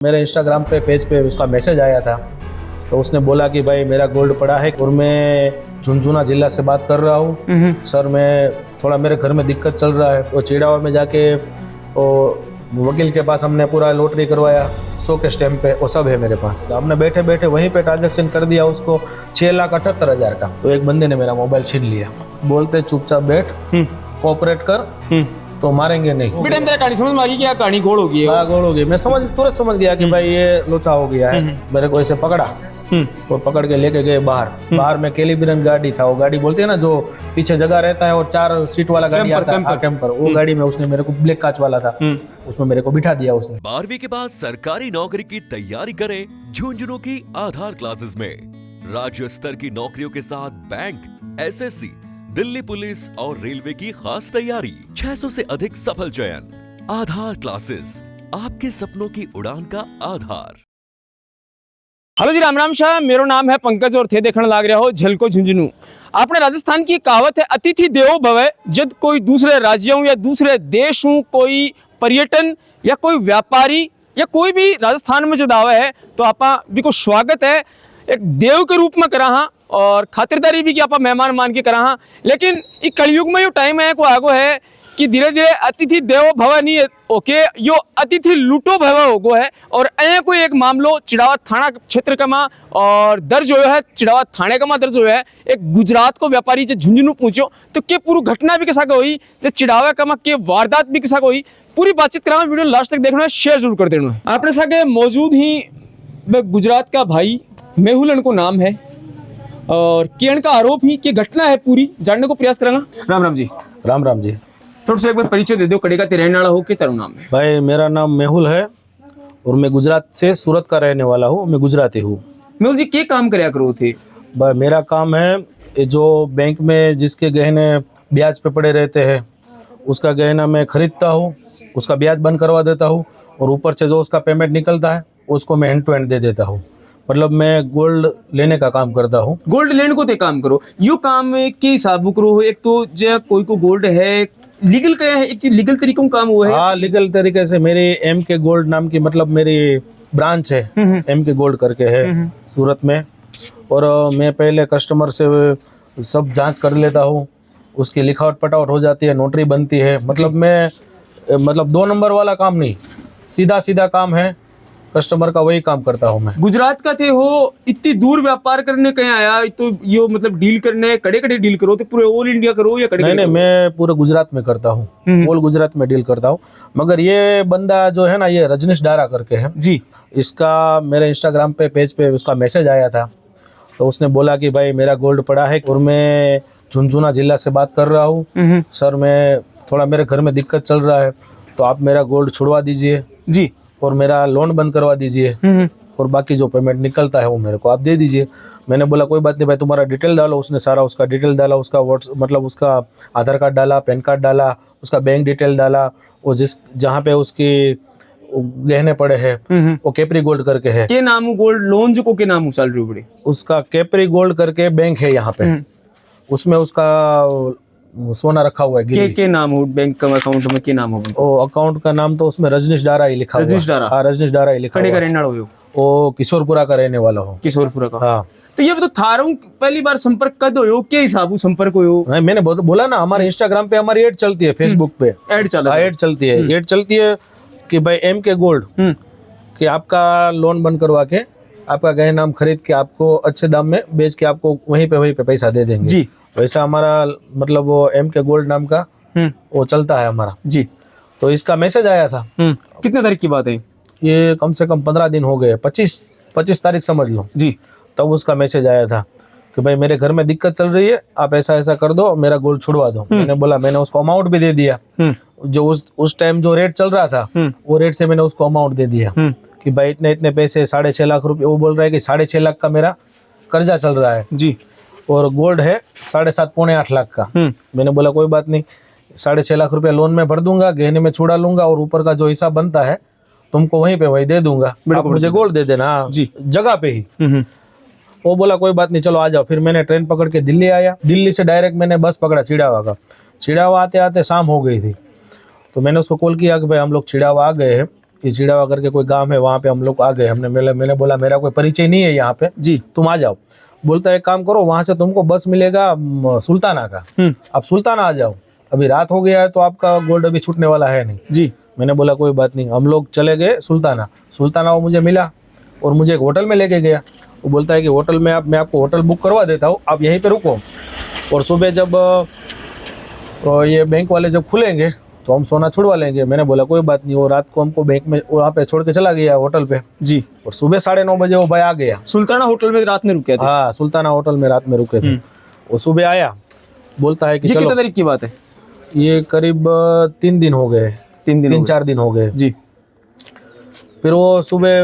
मेरे इंस्टाग्राम पे पेज पे उसका मैसेज आया था, तो उसने बोला कि भाई मेरा गोल्ड पड़ा है और मैं झुंझुनू जिला से बात कर रहा हूँ। सर मैं थोड़ा मेरे घर में दिक्कत चल रहा है। तो चिड़ावा में जाके वो वकील के पास हमने पूरा लॉटरी करवाया, 100 के स्टैम्प पे वो सब है मेरे पास। तो हमने बैठे बैठे वहीं पे ट्रांजेक्शन कर दिया उसको 6,78,000 का। तो एक बंदे ने मेरा मोबाइल छीन लिया, बोलते चुपचाप बैठ, कोऑपरेट कर तो मारेंगे नहीं। बेटा तेरा कहानी समझ में आ गई कि क्या कहानी घोड़ होगी? हाँ गोल हो गई। मैं तुरंत समझ गया कि भाई ये लोचा हो गया है। मेरे को ऐसे पकड़ा और पकड़ के लेके गए बाहर में कैलिब्रन गाड़ी था, वो गाड़ी बोलते हैं ना जो पीछे जगह रहता है और 4 सीट वाला गाड़ी आता है, कैंपर। वो गाड़ी में उसने मेरे को ब्लैक कांच वाला था, उसमें मेरे को बिठा दिया उसने। 12वीं के बाद सरकारी नौकरी की तैयारी करें झुंझुनू की आधार क्लासेस में। राज्य स्तर की नौकरियों के साथ बैंक, एसएससी, दिल्ली पुलिस और रेलवे की खास तैयारी। 600 से अधिक सफल चयन। आधार क्लासेस, आपके सपनों की उड़ान का आधार। हेलो जी, राम राम शाह। मेरा नाम है पंकज और थे देखने लाग रहा हो झलको झुंझुनू। आपने राजस्थान की कहावत है अतिथि देवो भव। जब कोई दूसरे राज्यों या दूसरे देश हूँ, कोई पर्यटन या कोई व्यापारी या कोई भी राजस्थान में जब आवा है तो आपा भी को स्वागत है एक देव के रूप में करा हाँ और खातिरदारी भी कि आप मेहमान मान के करा हाँ। लेकिन इस कलयुग में जो टाइम है को आगो है कि धीरे धीरे अतिथि देवो भव नहीं है ओके, यो अतिथि लूटो भव होगो है। और ऐ कोई एक मामलो चिड़ावा थाना क्षेत्र का माँ और दर्ज हो है, चिड़ावा थाने का माँ दर्ज हो है। एक गुजरात को व्यापारी जो झुंझुनू पहुंचो तो के पूरी घटना भी किसा हुई, जो चिड़ावा का माँ के वारदात भी किसा हुई, पूरी बातचीत करा। वीडियो लास्ट तक देखना है, शेयर जरूर कर देना है। आपने सागे मौजूद ही गुजरात का भाई मेहुलन को नाम है और केन का आरोप ही कि घटना है पूरी जानने को प्रयास करेंगे। राम राम जी। राम राम जी। थोड़ा सा एक बार परिचय दे दो, कड़े का रहने वाला हो, के तेरा नाम है? भाई मेरा नाम मेहुल है और मैं गुजरात से सूरत का रहने वाला हूँ। मैं गुजराती हूँ। मेहुल जी क्या काम कराया करो थे? भाई मेरा काम है ये जो बैंक में जिसके गहने ब्याज पे पड़े रहते हैं उसका गहना मैं खरीदता हूँ, उसका ब्याज बंद करवा देता हूँ और ऊपर से जो उसका पेमेंट निकलता है उसको मैं हैंड टू हैंड दे देता हूँ। मतलब मैं गोल्ड लेने का काम करता हूँ। गोल्ड लेने को ते काम करो, यो काम के हिसाब करो। एक तो जो कोई को गोल्ड है लीगल क्या है, एक लीगल तरीकों काम हुआ है। हाँ लीगल तरीके से मेरी एम के गोल्ड नाम की मतलब मेरी ब्रांच है, एम के गोल्ड करके है सूरत में। और मैं पहले कस्टमर से सब जांच कर लेता हूँ, उसकी लिखावट पटावट हो जाती है, नोटरी बनती है। मतलब मैं 2 नंबर वाला काम नहीं, सीधा सीधा काम है, कस्टमर का वही काम करता हूँ मैं। गुजरात का थे हो, इतनी दूर व्यापार करने कहीं आया तो यो मतलब डील करने कड़े कड़े डील करो तो पूरे ऑल इंडिया करो या कड़े? नहीं, मैं पूरे गुजरात में करता हूँ, ऑल गुजरात में डील करता हूँ। मगर ये बंदा जो है ना, ये रजनीश डारा करके है जी। इसका मेरे इंस्टाग्राम पे पेज पे उसका मैसेज आया था, तो उसने बोला कि भाई मेरा गोल्ड पड़ा है और मैं झुंझुनू जिला से बात कर रहा हूँ। सर मैं थोड़ा मेरे घर में दिक्कत चल रहा है, तो आप मेरा गोल्ड छुड़वा दीजिए जी और मेरा लोन बंद करवा दीजिए और बाकी जो पेमेंट निकलता है वो मेरे को आप दे दीजिए। मैंने बोला कोई बात नहीं भाई, तुम्हारा डिटेल डालो। उसने सारा उसका डिटेल डाला, उसका मतलब उसका आधार कार्ड डाला, पैन कार्ड डाला, उसका बैंक डिटेल डाला। वो जहाँ पे उसकी गहने पड़े हैं वो कैपरी गोल्ड करके है। के नाम गोल्ड लोन जो को के नाम चल रही बड़ी, उसका कैपरी गोल्ड करके बैंक है यहाँ पे, उसमें उसका सोना रखा हुआ है। के नाम हो बैंक का अकाउंट में, के नाम हो? ओ अकाउंट का नाम तो उसमें रजनीश डारा ही लिखा हुआ है। रजनीश डारा? हाँ रजनीश डारा ही लिखा हुआ है। रहने वाला हो? वो किशोरपुरा का रहने वाला हो। किशोरपुरा का? हाँ। तो ये तो थारों पहली बार संपर्क कद हो, क्या हिसाब संपर्क हो? नहीं मैंने बोला ना, हमारे इंस्टाग्राम पे हमारी एड चलती है, फेसबुक पे एड चला, एड चलती है। एड चलती है कि भाई एम के गोल्ड कि आपका लोन बंद करवा के आपका गहना हम खरीद के आपको अच्छे दाम में बेच के आपको वहीं पे पैसा दे देंगे जी। वैसा हमारा मतलब वो एम के गोल्ड नाम का वो चलता है हमारा जी। तो इसका मैसेज आया था। कितने तारीख की बात है ये? कम से कम 15 दिन हो गए, 25 तारीख समझ लो जी। तब उसका मैसेज आया था कि भाई मेरे घर में दिक्कत चल रही है, आप ऐसा ऐसा कर दो, मेरा गोल्ड छुड़वा दो। मैंने बोला, मैंने उसको अमाउंट भी दे दिया, जो उस टाइम जो रेट चल रहा था वो रेट से मैंने उसको अमाउंट दे दिया कि भाई इतने इतने पैसे, 6.5 लाख रुपए। वो बोल रहा है कि 6.5 लाख का मेरा कर्जा चल रहा है जी और गोल्ड है 7.5 पौने 8 लाख का। मैंने बोला कोई बात नहीं, 6.5 लाख रुपया लोन में भर दूंगा, गहने में छुड़ा लूंगा और ऊपर का जो हिसाब बनता है तुमको वहीं पे वही दे दूंगा, आप मुझे गोल्ड दे देना जी जगह पे ही। वो बोला कोई बात नहीं, चलो आ जाओ। फिर मैंने ट्रेन पकड़ के दिल्ली आया, दिल्ली से डायरेक्ट मैंने बस पकड़ा चिड़ावा का। चिड़ावा आते आते शाम हो गई थी, तो मैंने उसको कॉल किया कि भाई हम लोग चिड़ावा आ गए हैं ये चिड़ावा करके कोई गांव है, वहाँ पे हम लोग आ गए। मैंने बोला मेरा कोई परिचय नहीं है यहाँ पे जी, तुम आ जाओ। बोलता है एक काम करो, वहाँ से तुमको बस मिलेगा सुल्ताना का, आप सुल्ताना आ जाओ, अभी रात हो गया है तो आपका गोल्ड अभी छूटने वाला है नहीं। जी, मैंने बोला कोई बात नहीं। हम लोग चले गए सुल्ताना वो मुझे मिला और मुझे एक होटल में लेके गया। वो बोलता है कि होटल में मैं आपको होटल बुक करवा देता हूँ, आप यहीं पे रुको, और सुबह जब ये बैंक वाले जब खुलेंगे तो हम सोना छुड़वा लेंगे। मैंने बोला कोई बात नहीं। वो रात को हमको बैंक में वहाँ पे छोड़ के चला गया होटल पे जी, और सुबह 9:30 बजे वो भाई आ गया। सुल्ताना होटल में रात में रुके थे। हाँ, सुल्ताना होटल में रात में रुके थे। वो सुबह आया, बोलता है कि जी, चलो, कितने तारीख की बात है? ये करीब 3 दिन हो गए, 3-4 दिन हो गए जी। फिर वो सुबह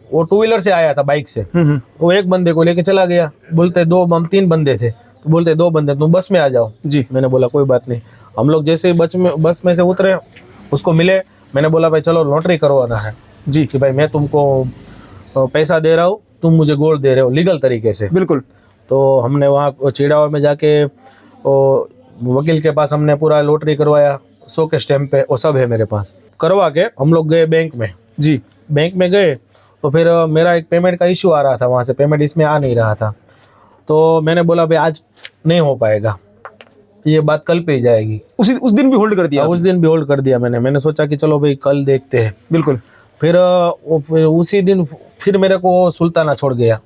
वो 2 व्हीलर से आया था, बाइक से। वो एक बंदे को लेके चला गया। बोलते हम 3 बंदे थे, तो बोलते 2 बंदे तुम बस में आ जाओ। जी, मैंने बोला कोई बात नहीं। हम लोग जैसे ही बस में से उतरे, उसको मिले। मैंने बोला भाई चलो लॉटरी करवाना है जी, कि भाई मैं तुमको पैसा दे रहा हूँ, तुम मुझे गोल्ड दे रहे हो लीगल तरीके से। बिल्कुल। तो हमने वहाँ चिड़ावा में जाके वकील के पास हमने पूरा लॉटरी करवाया, 100 के स्टैम्प पे, वो सब है मेरे पास। करवा के हम लोग गए बैंक में। जी, बैंक में गए तो फिर मेरा एक पेमेंट का इशू आ रहा था, वहाँ से पेमेंट इसमें आ नहीं रहा था। तो मैंने बोला भाई आज नहीं हो पाएगा, ये बात कल पे ही जाएगी। उस दिन भी होल्ड कर दिया? उस दिन भी होल्ड कर दिया मैंने सोचा कि चलो भाई कल देखते हैं। बिल्कुल। फिर उसी दिन फिर मेरे को सुल्ताना छोड़ गया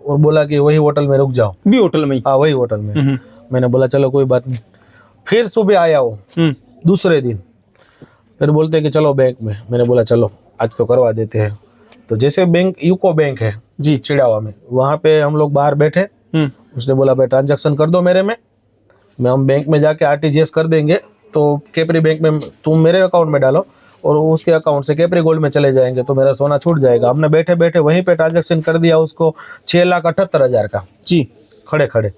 और बोला कि वही होटल में रुक जाओ। भी होटल में? हाँ, वही होटल में। मैंने बोला चलो कोई बात नहीं। फिर सुबह आया वो दूसरे दिन, फिर बोलते हैं कि चलो बैंक में। मैंने बोला चलो आज तो करवा देते हैं। तो जैसे बैंक यूको बैंक है जी, चिड़ावा में, वहाँ पे हम लोग बाहर बैठे। उसने बोला भाई ट्रांजैक्शन कर दो मेरे में, हम बैंक में जाके आरटीजीएस कर देंगे, तो केपरी बैंक में तुम मेरे अकाउंट में डालो और उसके अकाउंट से केपरी गोल्ड में चले जाएंगे तो मेरा सोना छूट जाएगा। हमने बैठे बैठे वहीं पे ट्रांजैक्शन कर दिया उसको 6,78,000 का जी, खड़े खड़े।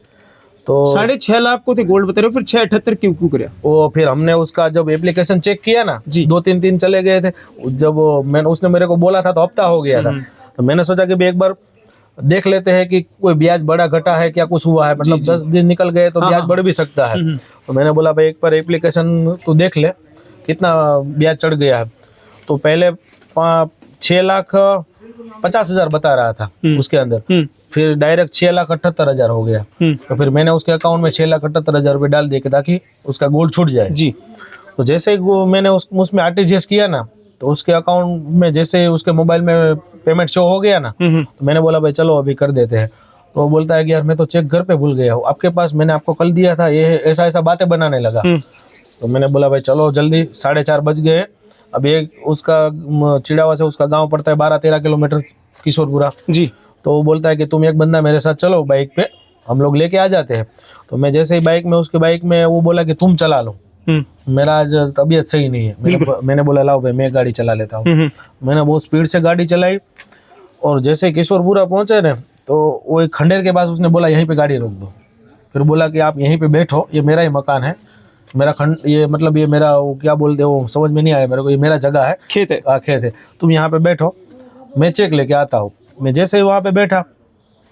तो 6.5 लाख को थे गोल्ड बता रहे हो, फिर 6.78 क्यों कराया? वो फिर हमने उसका जब एप्लीकेशन चेक किया ना जी, 2-3 दिन चले गए थे। जब उसने मेरे को बोला था तो हफ्ता हो गया था, तो मैंने सोचा कि एक बार देख लेते हैं कि कोई ब्याज बढ़ा घटा है, क्या कुछ हुआ है, मतलब 10 दिन निकल गए तो ब्याज बढ़ भी सकता है। तो मैंने बोला भाई एक बार एप्लीकेशन तू देख ले कितना ब्याज चढ़ गया है। तो पहले 6,50,000 बता रहा था उसके अंदर, फिर डायरेक्ट 6,78,000 हो गया। तो फिर मैंने उसके अकाउंट में 6,78,000 रुपये डाल दिए ताकि उसका गोल्ड छूट जाए जी। तो जैसे ही मैंने उसमें आरटीजीएस किया ना, तो उसके अकाउंट में जैसे उसके मोबाइल में पेमेंट शो हो गया ना, तो मैंने बोला भाई चलो अभी कर देते हैं। तो वो बोलता है कि यार मैं तो चेक घर पे भूल गया हूँ आपके पास, मैंने आपको कल दिया था, ये ऐसा बातें बनाने लगा। तो मैंने बोला भाई चलो जल्दी, 4:30 बज गए। अब एक उसका चिड़ावा से उसका गांव पड़ता है 12-13 किलोमीटर किशोरपुरा जी। तो वो बोलता है कि तुम एक बंदा मेरे साथ चलो बाइक पे, हम लोग लेके आ जाते हैं। तो मैं जैसे ही उसके बाइक में वो बोला कि तुम चला लो, मेरा आज तबीयत सही नहीं है। मैंने बोला लाओ भाई मैं गाड़ी चला लेता हूँ। मैंने बहुत स्पीड से गाड़ी चलाई और जैसे ही किशोरपुरा पहुंचे ना, तो वो एक खंडेर के पास उसने बोला यहीं पे गाड़ी रोक दो। फिर बोला कि आप यहीं पे बैठो, ये मेरा ही मकान है, मेरा ये मतलब ये मेरा वो क्या बोलते वो समझ में नहीं आया मेरे को, ये मेरा जगह है, खेत है, खेत है, तुम यहाँ पे बैठो, मैं चेक लेके आता हूँ। मैं जैसे ही वहाँ पे बैठा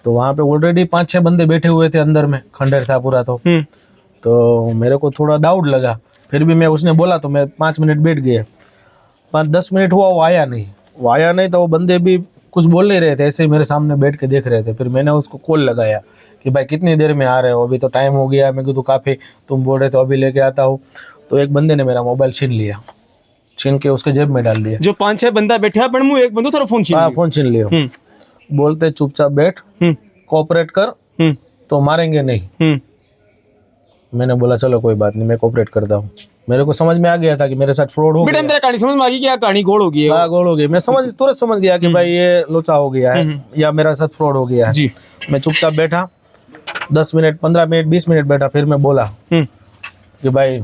तो वहाँ पे ऑलरेडी 5-6 बंदे बैठे हुए थे अंदर में, खंडेर था पूरा। तो मेरे को थोड़ा डाउट लगा, फिर भी मैं उसने बोला तो मैं 5 मिनट बैठ गया। 5-10 मिनट हुआ, वो आया नहीं। तो वो बंदे भी कुछ बोल नहीं रहे थे, ऐसे ही मेरे सामने बैठ के देख रहे थे। फिर मैंने उसको कॉल लगाया कि भाई कितनी देर में आ रहे हो, अभी तो टाइम हो गया। मैं तो काफ़ी, तुम बोल रहे थे अभी लेके आता हूँ। तो एक बंदे ने मेरा मोबाइल छीन के उसके जेब में डाल दिया। जो 5-6 बंदा बैठा है, मुँह एक बंदो फोन छीन लिया। बोलते चुपचाप बैठ, कोऑपरेट कर, तो मारेंगे नहीं। मैंने बोला चलो कोई बात नहीं, मैं कोऑपरेट करता हूँ। मेरे को समझ में आ गया था कि मेरे साथ फ्रॉड हो गया। कहानी समझ में आ गई, क्या कहानी गोल हो गई है? गोल हो गई। मैं तुरंत समझ गया कि भाई ये लोचा हो गया है या मेरा साथ फ्रॉड हो गया है जी। मैं चुपचाप बैठा, 10 मिनट, 15 मिनट, 20 मिनट बैठा। फिर मैं बोला कि भाई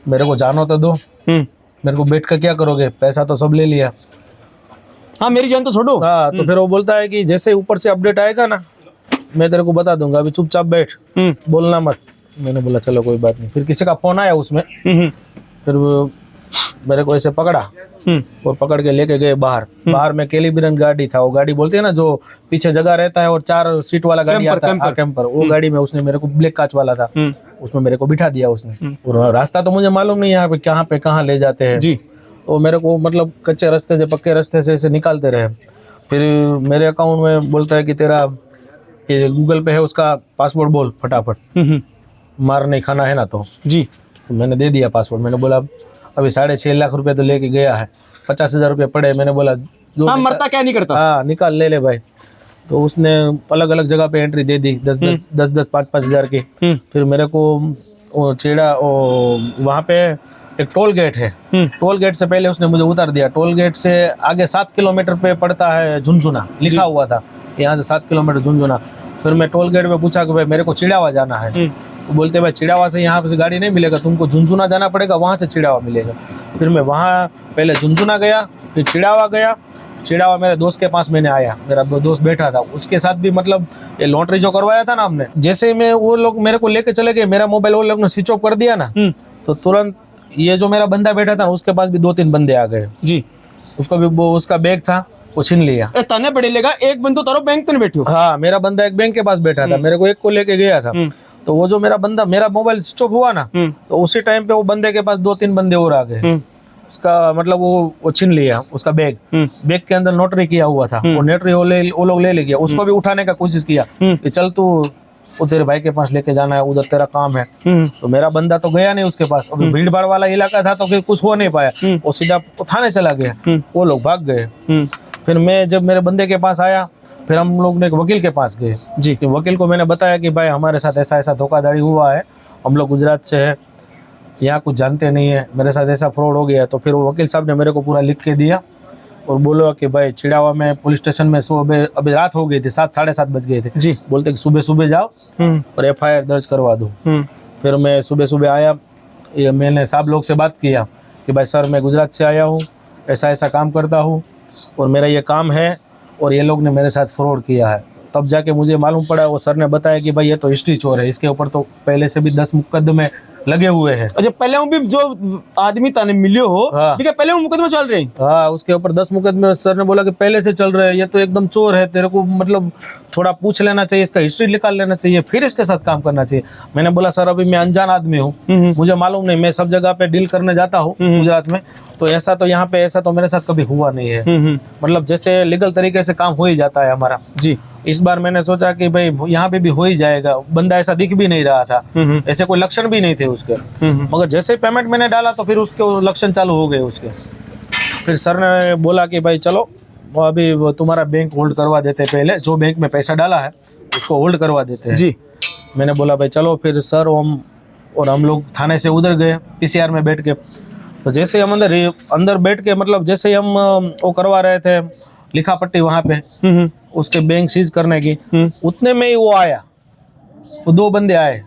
मेरे को जानो तो दो, मेरे को बैठ कर क्या करोगे, पैसा तो सब ले लिया। हाँ, मेरी जान तो छोड़ो। हाँ, तो फिर वो बोलता है कि जैसे ऊपर से अपडेट आएगा ना, मैं तेरे को बता दूंगा, अभी चुपचाप बैठ, बोलना मत। मैंने बोला चलो कोई बात नहीं। फिर किसी का फोन आया उसमें, फिर मेरे को ऐसे पकड़ा और पकड़ के लेके गए बाहर में कैलिब्रन गाड़ी था, वो गाड़ी बोलते हैं ना जो पीछे जगह रहता है और 4 सीट वाला गाड़ी आता है, कैंपर। वो गाड़ी में उसने मेरे को, ब्लैक कांच वाला था, उसमें मेरे को बिठा दिया उसने। और रास्ता तो मुझे मालूम नहीं यहाँ पे कहाँ ले जाते हैं जी। वो मेरे को मतलब कच्चे रास्ते से पक्के रास्ते से ऐसे निकालते रहे। फिर मेरे अकाउंट में बोलता है कि तेरा ये गूगल पे है, उसका पासवर्ड बोल फटाफट, मार नहीं खाना है ना। तो जी, तो मैंने दे दिया पासवर्ड। मैंने बोला अभी 6.5 लाख रुपए तो लेके गया है, 50,000 रुपये पड़े। मैंने बोला हाँ, मरता क्या नहीं करता। हाँ निकाल, ले भाई। तो उसने अलग अलग जगह पे एंट्री दे दी, 10-10, 5-5 हज़ार की। फिर मेरे को वो छेड़ा, वहाँ पे एक टोल गेट है, टोल गेट से पहले उसने मुझे उतार दिया। टोल गेट से आगे 7 किलोमीटर पे पड़ता है झुनझुना, लिखा हुआ था यहाँ से 7 किलोमीटर झुनझुना। फिर मैं टोल गेट पे पूछा कि भाई मेरे को चिड़ावा जाना है। वो बोलते भाई चिड़ावा से यहाँ से गाड़ी नहीं मिलेगा, तुमको झुनझुना जाना पड़ेगा, वहाँ से चिड़ावा मिलेगा। फिर मैं वहाँ पहले झुनझुना गया, फिर चिड़ावा गया। चिड़ावा मेरे दोस्त के पास मैंने आया, मेरा दोस्त बैठा था, उसके साथ भी मतलब ये लॉटरी जो करवाया था ना हमने, जैसे मैं वो लोग मेरे को लेके चले गए, मेरा मोबाइल वो लोग ने स्विच ऑफ कर दिया ना, तो तुरंत ये जो मेरा बंदा बैठा था उसके पास भी 2-3 बंदे आ गए जी। उसको भी वो उसका बैग था वो छीन लिया। तने बड़े लेगा एक बंदो तारो बैंक तो नहीं बैठो। हाँ, मेरा बंदा एक बैंक के पास बैठा था, मेरे को एक को लेके गया था। तो वो जो मेरा बंदा, मेरा मोबाइल स्विच ऑफ हुआ ना, तो उसी टाइम पे वो बंदे के पास 2-3 बंदे और आ गए। उसका मतलब वो छीन लिया उसका बैग। बैग के अंदर नोटरी किया हुआ था, वो नोटरी वो लोग ले गया। उसको भी उठाने का कोशिश किया कि चल तू वो तेरे भाई के पास लेके जाना है, उधर तेरा काम है। तो मेरा बंदा तो गया नहीं उसके पास, अभी भीड़ भाड़ वाला इलाका था तो फिर कुछ हो नहीं पाया, वो सीधा थाने चला गया, वो लोग भाग गए। फिर मैं जब मेरे बंदे के पास आया, फिर हम लोग ने एक वकील के पास गए जी। कि वकील को मैंने बताया कि भाई हमारे साथ ऐसा ऐसा धोखाधड़ी हुआ है, हम लोग गुजरात से है, यहाँ कुछ जानते नहीं है, मेरे साथ ऐसा फ्रॉड हो गया है। तो फिर वो वकील साहब ने मेरे को पूरा लिख के दिया और बोला कि भाई चिड़ावा में पुलिस स्टेशन में सुबह, अभी रात हो गई थी, 7-7:30 बज गए थे जी। बोलते कि सुबह सुबह जाओ और FIR दर्ज करवा दो। फिर मैं सुबह सुबह आया, ये मैंने साहब लोग से बात किया कि भाई सर मैं गुजरात से आया हूँ, ऐसा ऐसा काम करता हूँ और मेरा ये काम है और ये लोग ने मेरे साथ फ्रॉड किया है। तब जाके मुझे मालूम पड़ा, वो सर ने बताया कि भाई ये तो हिस्ट्री चोर है, इसके ऊपर तो पहले से भी 10 मुकदमे लगे हुए हैं। अच्छा, पहले वो भी जो आदमी ताने मिलियो हो, हाँ। ठीक है, पहले वो मुकदमा चल रहे हैं। हाँ, उसके ऊपर 10 मुकदमे सर ने बोला कि पहले से चल रहे हैं, ये तो एकदम चोर है, तेरे को मतलब थोड़ा पूछ लेना चाहिए, इसका हिस्ट्री निकाल लेना चाहिए, फिर इसके साथ काम करना चाहिए। मैंने बोला सर अभी मैं अनजान आदमी हूँ, मुझे मालूम नहीं, मैं सब जगह पे डील करने जाता हूँ गुजरात में, तो ऐसा तो यहाँ पे ऐसा तो मेरे साथ कभी हुआ नहीं है। मतलब जैसे लीगल तरीके से काम हो ही जाता है हमारा जी। इस बार मैंने सोचा कि भाई यहाँ पे भी हो ही जाएगा। बंदा ऐसा दिख भी नहीं रहा था, ऐसे कोई लक्षण भी नहीं थे उसके, मगर जैसे ही पेमेंट मैंने डाला तो फिर उसके लक्षण चालू हो गए उसके। फिर सर ने बोला कि भाई चलो वो अभी वो तुम्हारा बैंक होल्ड करवा देते हैं, पहले जो बैंक में पैसा डाला है उसको होल्ड करवा देते हैं जी। मैंने बोला भाई चलो। फिर सर हम लोग थाने से उधर गए PCR में बैठ के। तो जैसे हम अंदर बैठ के मतलब जैसे हम वो करवा रहे थे लिखा पट्टी वहाँ पे उसके बैंक सीज करने की, उतने में ही वो आया, वो 2 बंदे आए,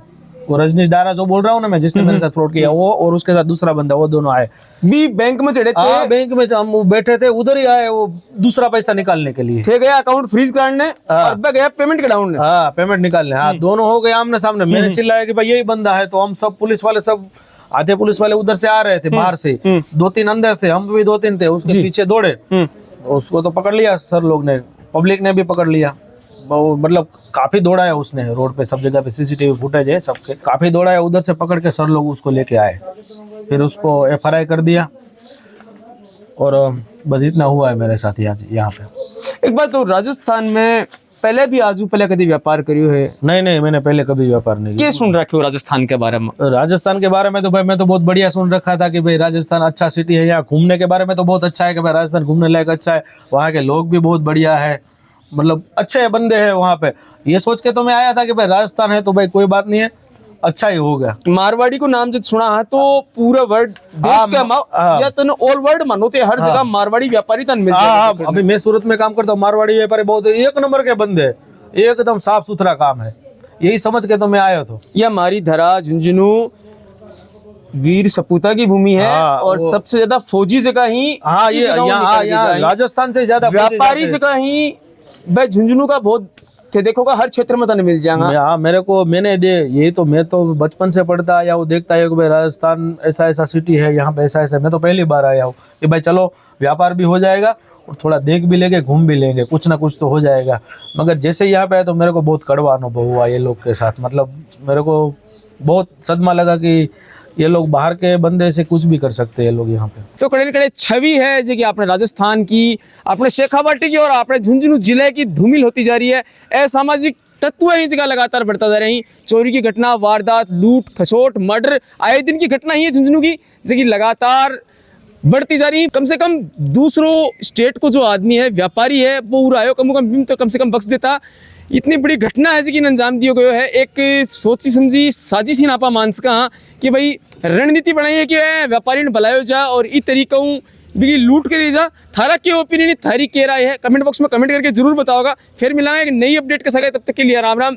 वो रजनीश डारा जो बोल रहा हूँ ना मैं, जिसने मेरे साथ फ्रॉड किया, वो और उसके साथ दूसरा बंदा, वो दोनों आए भी बैंक में चढ़े थे। बैंक में हम बैठे थे, उधर ही आए वो दूसरा पैसा निकालने के लिए। थे गया अकाउंट फ्रीज करने और गया पेमेंट डाउन। हाँ, पेमेंट निकालने। हाँ, दोनों हो गए आमने सामने। मैंने चिल्लाया कि भाई यही बंदा है, तो हम सब पुलिस वाले सब आधे पुलिस वाले उधर से आ रहे थे बाहर से, 2-3 अंदर थे, हम भी 2-3 थे, उसके पीछे दौड़े, उसको तो पकड़ लिया सर लोग ने, पब्लिक ने भी पकड़ लिया। वो मतलब काफी दौड़ाया उसने रोड पे, सब जगह पे CCTV फुटेज है सबके, काफी दौड़ाया, उधर से पकड़ के सर लोग उसको लेके आए, फिर उसको FRI कर दिया और बस इतना हुआ है मेरे साथ यहाँ पे। एक बात तो, राजस्थान में पहले भी आजू पहले कभी व्यापार करियो है? नहीं, मैंने पहले कभी व्यापार नहीं किया। क्या सुन रखे हो राजस्थान के बारे में? राजस्थान के बारे में तो भाई मैं तो बहुत बढ़िया सुन रखा था कि भाई राजस्थान अच्छा सिटी है, यहाँ घूमने के बारे में तो बहुत अच्छा है कि भाई राजस्थान घूमने लायक अच्छा है, वहाँ के लोग भी बहुत बढ़िया है, मतलब अच्छे बंदे हैं वहाँ पे। ये सोच के तो मैं आया था कि भाई राजस्थान है तो भाई कोई बात नहीं है, अच्छा ही होगा। मारवाड़ी को नाम जब सुना है तो पूरा वर्ल्ड देश का या तो ऑल वर्ल्ड मानो ते हर जगह मारवाड़ी व्यापारी तन मिल जाए। अभी मैं सूरत में काम करता हूँ, मारवाड़ी व्यापारी बहुत 1 नंबर के बंदे, एकदम साफ सुथरा काम है, यही समझ के तो मैं आया था। यह हमारी धरा झुंझुनू वीर सपूता की भूमि है और सबसे ज्यादा फौजी जगह ही ये राजस्थान से ज्यादा व्यापारी जगह ही भाई झुंझुनू का बहुत थे, देखोगा हर क्षेत्र में तने मिल जाएगा। हाँ, यही तो मैं तो बचपन से पढ़ता आया हूँ, देखता है कि भाई राजस्थान ऐसा ऐसा सिटी है, यहाँ पे ऐसा ऐसा। मैं तो पहली बार आया हूँ कि भाई चलो व्यापार भी हो जाएगा और थोड़ा देख भी लेंगे, घूम भी लेंगे, कुछ ना कुछ तो हो जाएगा। मगर जैसे यहाँ पे आया तो मेरे को बहुत कड़वा अनुभव हुआ ये लोग के साथ, मतलब मेरे को बहुत सदमा लगा कि ये लोग बाहर के बंदे से कुछ भी कर सकते हैं, ये लोग यहाँ पे। तो कड़े न कड़े छवि है जी कि आपने राजस्थान की, आपने शेखावाटी की और आपने झुंझुनू जिले की धूमिल होती जा रही है। असामाजिक तत्व ही जगह लगातार बढ़ता जा रहे हैं। चोरी की घटना, वारदात, लूट खसोट, मर्डर आए दिन की घटना ही है झुंझुनू की, जगह लगातार बढ़ती जा रही है। कम से कम दूसरों स्टेट को जो आदमी है, व्यापारी है, वो उड़ायो कम से कम बख्श देता। इतनी बड़ी घटना है जी अंजाम दियो गयो है। एक सोची समझी साजिश ही नापा मानस का कि भाई रणनीति बनाई है कि व्यापारी ने बुलायो जा और इस तरीकों भी लूट करी जा। थारा क्या ओपिनियन, थारी क्या राय है, कमेंट बॉक्स में कमेंट करके जरूर बताओगा। फिर मिलाएंगे एक नई अपडेट के साथ, तब तक के लिए राम राम।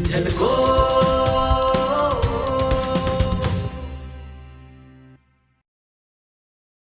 झलको